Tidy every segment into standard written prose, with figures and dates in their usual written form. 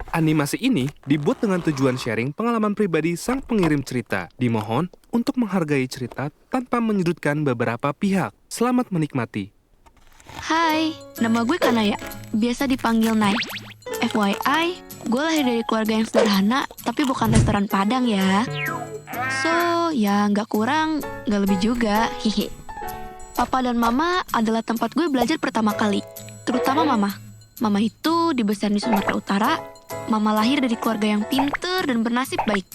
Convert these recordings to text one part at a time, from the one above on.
Animasi ini dibuat dengan tujuan sharing pengalaman pribadi sang pengirim cerita. Dimohon untuk menghargai cerita tanpa menyudutkan beberapa pihak. Selamat menikmati. Hai, nama gue Kanaya, biasa dipanggil Nai. FYI, gue lahir dari keluarga yang sederhana, tapi bukan restoran Padang ya. So, ya nggak kurang, nggak lebih juga, hihi. Papa dan Mama adalah tempat gue belajar pertama kali, terutama Mama. Mama itu dibesar di Sumatera Utara. Mama lahir dari keluarga yang pinter dan bernasib baik.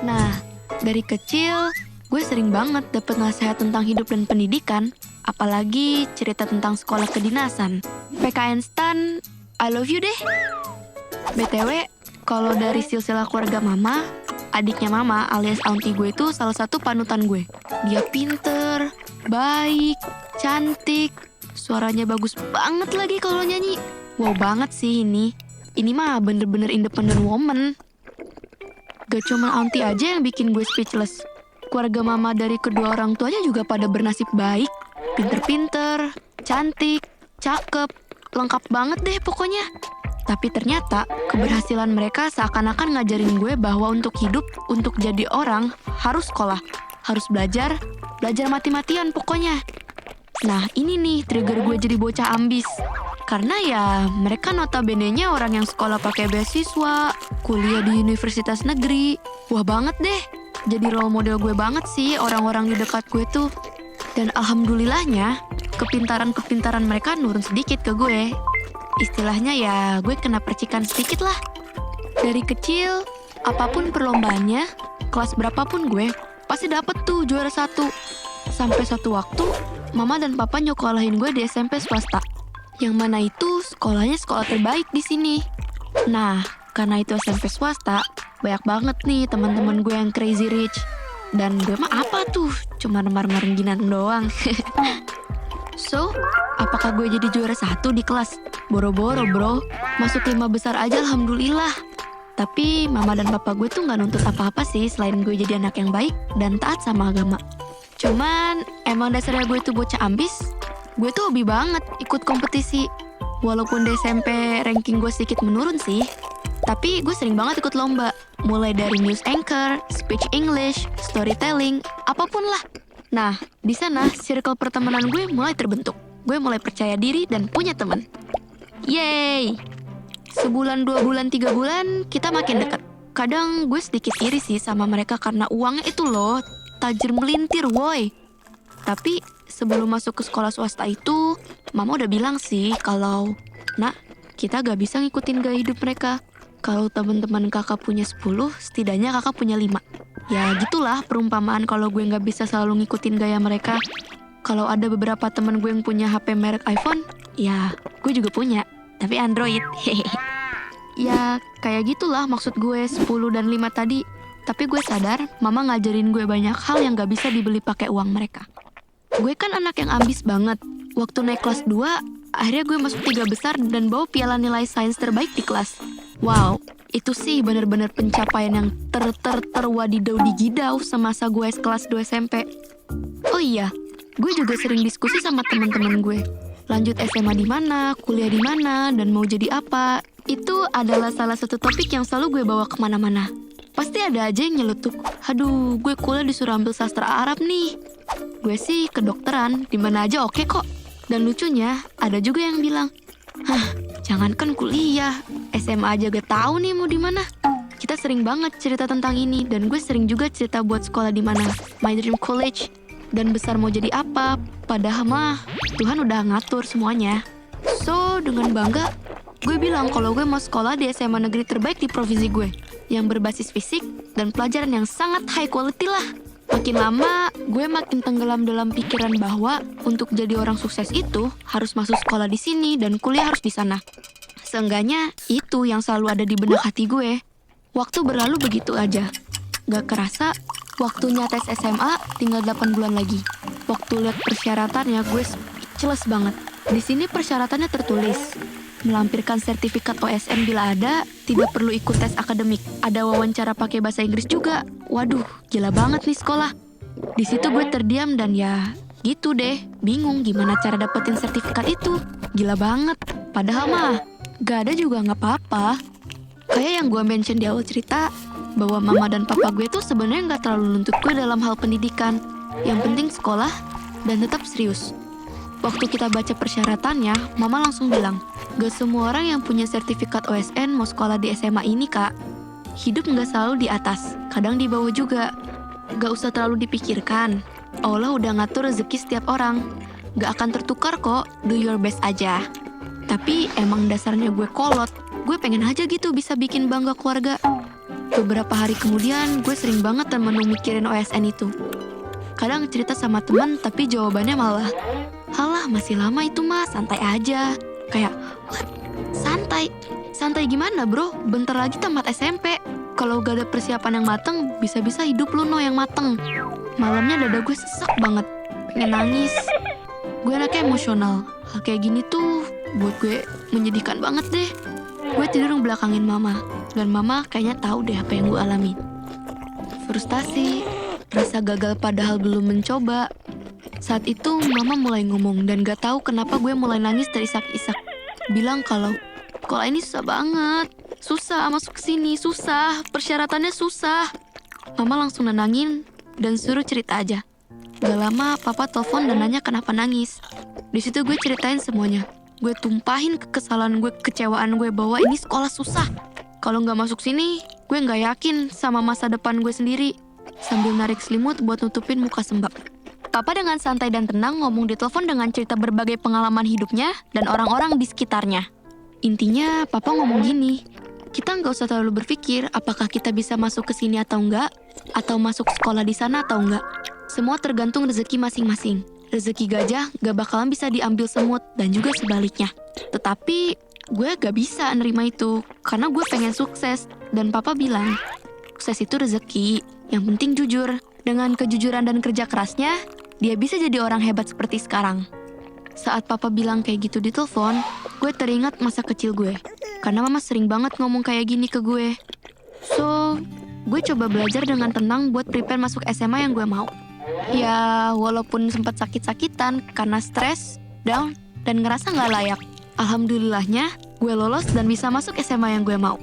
Nah, dari kecil, gue sering banget dapet nasihat tentang hidup dan pendidikan, apalagi cerita tentang sekolah kedinasan. PKN Stan, I love you deh. BTW, kalau dari silsilah keluarga Mama, adiknya Mama alias auntie gue itu salah satu panutan gue. Dia pinter, baik, cantik, suaranya bagus banget lagi kalau nyanyi. Wow banget sih ini. Ini mah bener-bener independent woman. Gak cuma auntie aja yang bikin gue speechless. Keluarga Mama dari kedua orang tuanya juga pada bernasib baik. Pinter-pinter, cantik, cakep, lengkap banget deh pokoknya. Tapi ternyata keberhasilan mereka seakan-akan ngajarin gue bahwa untuk hidup, untuk jadi orang, harus sekolah. Harus belajar mati-matian pokoknya. Nah ini nih trigger gue jadi bocah ambis. Karena ya mereka notabene-nya orang yang sekolah pakai beasiswa, kuliah di universitas negeri. Wah banget deh. Jadi role model gue banget sih orang-orang di dekat gue tuh. Dan alhamdulillahnya, kepintaran-kepintaran mereka nurun sedikit ke gue. Istilahnya ya gue kena percikan sedikit lah. Dari kecil, apapun perlombaannya, kelas berapapun gue, pasti dapet tuh juara 1. Sampai satu waktu, Mama dan Papa nyokolahin gue di SMP swasta. Yang mana itu sekolahnya sekolah terbaik di sini. Nah, karena itu SMP swasta, banyak banget nih teman-teman gue yang crazy rich. Dan gue mah apa tuh? Cuma remar-remar doang. So, apakah gue jadi juara 1 di kelas? Boro-boro bro, masuk 5 besar aja alhamdulillah. Tapi Mama dan Papa gue tuh gak nuntut apa-apa sih selain gue jadi anak yang baik dan taat sama agama. Cuman emang dasarnya gue tuh bocah ambis. Gue tuh hobi banget ikut kompetisi. Walaupun di SMP ranking gue sedikit menurun sih, tapi gue sering banget ikut lomba. Mulai dari news anchor, speech English, storytelling, apapun lah. Nah, di sana circle pertemanan gue mulai terbentuk. Gue mulai percaya diri dan punya teman. Yeay! Sebulan, 2 bulan, 3 bulan, kita makin dekat. Kadang gue sedikit iri sih sama mereka karena uangnya itu loh, tajir melintir woy. Tapi sebelum masuk ke sekolah swasta itu, Mama udah bilang sih kalau, nak, kita gak bisa ngikutin gaya hidup mereka. Kalau teman-teman kakak punya 10, setidaknya kakak punya 5. Ya gitulah perumpamaan kalau gue gak bisa selalu ngikutin gaya mereka. Kalau ada beberapa teman gue yang punya HP merek iPhone, ya gue juga punya, tapi Android. Ya kayak gitulah maksud gue 10 dan 5 tadi. Tapi gue sadar, Mama ngajarin gue banyak hal yang gak bisa dibeli pakai uang mereka. Gue kan anak yang ambis banget. Waktu naik kelas 2, akhirnya gue masuk 3 besar dan bawa piala nilai sains terbaik di kelas. Wow, itu sih bener-bener pencapaian yang terwadidau digidau semasa gue kelas 2 SMP. Oh iya, gue juga sering diskusi sama teman-teman gue. Lanjut SMA di mana, kuliah di mana, dan mau jadi apa. Itu adalah salah satu topik yang selalu gue bawa kemana-mana. Pasti ada aja yang nyeletuk, aduh gue kuliah disuruh ambil sastra Arab nih. Gue sih kedokteran, dimana aja oke kok. Dan lucunya, ada juga yang bilang, jangankan kuliah, SMA aja gak tahu nih mau di mana. Kita sering banget cerita tentang ini, dan gue sering juga cerita buat sekolah di mana, my dream college, dan besar mau jadi apa. Padahal mah, Tuhan udah ngatur semuanya. So, dengan bangga, gue bilang kalau gue mau sekolah di SMA negeri terbaik di provinsi gue, yang berbasis fisik dan pelajaran yang sangat high quality lah. Makin lama, gue makin tenggelam dalam pikiran bahwa untuk jadi orang sukses itu harus masuk sekolah di sini dan kuliah harus di sana. Seenggaknya itu yang selalu ada di benak hati gue. Waktu berlalu begitu aja. Gak kerasa, waktunya tes SMA tinggal 8 bulan lagi. Waktu lihat persyaratannya gue speechless banget. Di sini persyaratannya tertulis. Melampirkan sertifikat OSN bila ada, tidak perlu ikut tes akademik. Ada wawancara pakai bahasa Inggris juga. Waduh, gila banget nih sekolah. Di situ gue terdiam dan ya gitu deh, bingung gimana cara dapetin sertifikat itu. Gila banget. Padahal mah, gak ada juga gak apa-apa. Kayak yang gue mention di awal cerita, bahwa mama dan papa gue tuh sebenarnya nggak terlalu nuntut gue dalam hal pendidikan. Yang penting sekolah dan tetap serius. Waktu kita baca persyaratannya, mama langsung bilang, gak semua orang yang punya sertifikat OSN mau sekolah di SMA ini, Kak. Hidup nggak selalu di atas, kadang di bawah juga. Gak usah terlalu dipikirkan. Allah udah ngatur rezeki setiap orang. Gak akan tertukar kok, do your best aja. Tapi emang dasarnya gue kolot. Gue pengen aja gitu bisa bikin bangga keluarga. Beberapa hari kemudian, gue sering banget termenung mikirin OSN itu. Kadang cerita sama teman, tapi jawabannya malah, halah masih lama itu mas, santai aja. Kayak, what? Santai? Santai gimana bro? Bentar lagi tamat SMP. Kalau gak ada persiapan yang mateng, bisa-bisa hidup lu no yang mateng. Malamnya dada gue sesek banget, pengen nangis. Gue anaknya emosional. Hal kayak gini tuh buat gue menyedihkan banget deh. Gue tidur ngebelakangin mama, dan mama kayaknya tahu deh apa yang gue alami. Frustasi, rasa gagal padahal belum mencoba. Saat itu mama mulai ngomong dan gak tahu kenapa gue mulai nangis terisak-isak. Bilang kalau sekolah ini susah banget. Susah masuk ke sini, susah. Persyaratannya susah. Mama langsung nenangin dan suruh cerita aja. Gak lama papa telepon dan nanya kenapa nangis. Di situ gue ceritain semuanya. Gue tumpahin kekesalan gue, kecewaan gue bahwa ini sekolah susah. Kalau gak masuk sini, gue gak yakin sama masa depan gue sendiri. Sambil narik selimut buat nutupin muka sembab. Papa dengan santai dan tenang ngomong di telepon dengan cerita berbagai pengalaman hidupnya dan orang-orang di sekitarnya. Intinya, Papa ngomong gini, kita nggak usah terlalu berpikir apakah kita bisa masuk ke sini atau enggak, atau masuk sekolah di sana atau enggak. Semua tergantung rezeki masing-masing. Rezeki gajah gak bakalan bisa diambil semut dan juga sebaliknya. Tetapi gue gak bisa nerima itu karena gue pengen sukses. Dan Papa bilang, sukses itu rezeki, yang penting jujur. Dengan kejujuran dan kerja kerasnya, dia bisa jadi orang hebat seperti sekarang. Saat Papa bilang kayak gitu di telepon, gue teringat masa kecil gue. Karena Mama sering banget ngomong kayak gini ke gue. So, gue coba belajar dengan tenang buat prepare masuk SMA yang gue mau. Ya, walaupun sempat sakit-sakitan karena stres, down, dan ngerasa gak layak. Alhamdulillahnya, gue lolos dan bisa masuk SMA yang gue mau.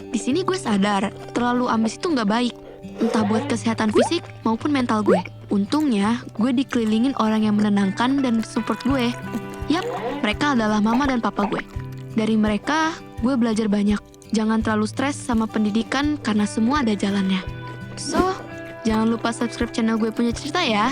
Di sini gue sadar, terlalu ambis itu gak baik. Entah buat kesehatan fisik maupun mental gue. Untungnya, gue dikelilingin orang yang menenangkan dan support gue. Yap, mereka adalah mama dan papa gue. Dari mereka, gue belajar banyak. Jangan terlalu stres sama pendidikan karena semua ada jalannya. So, jangan lupa subscribe channel gue punya cerita ya.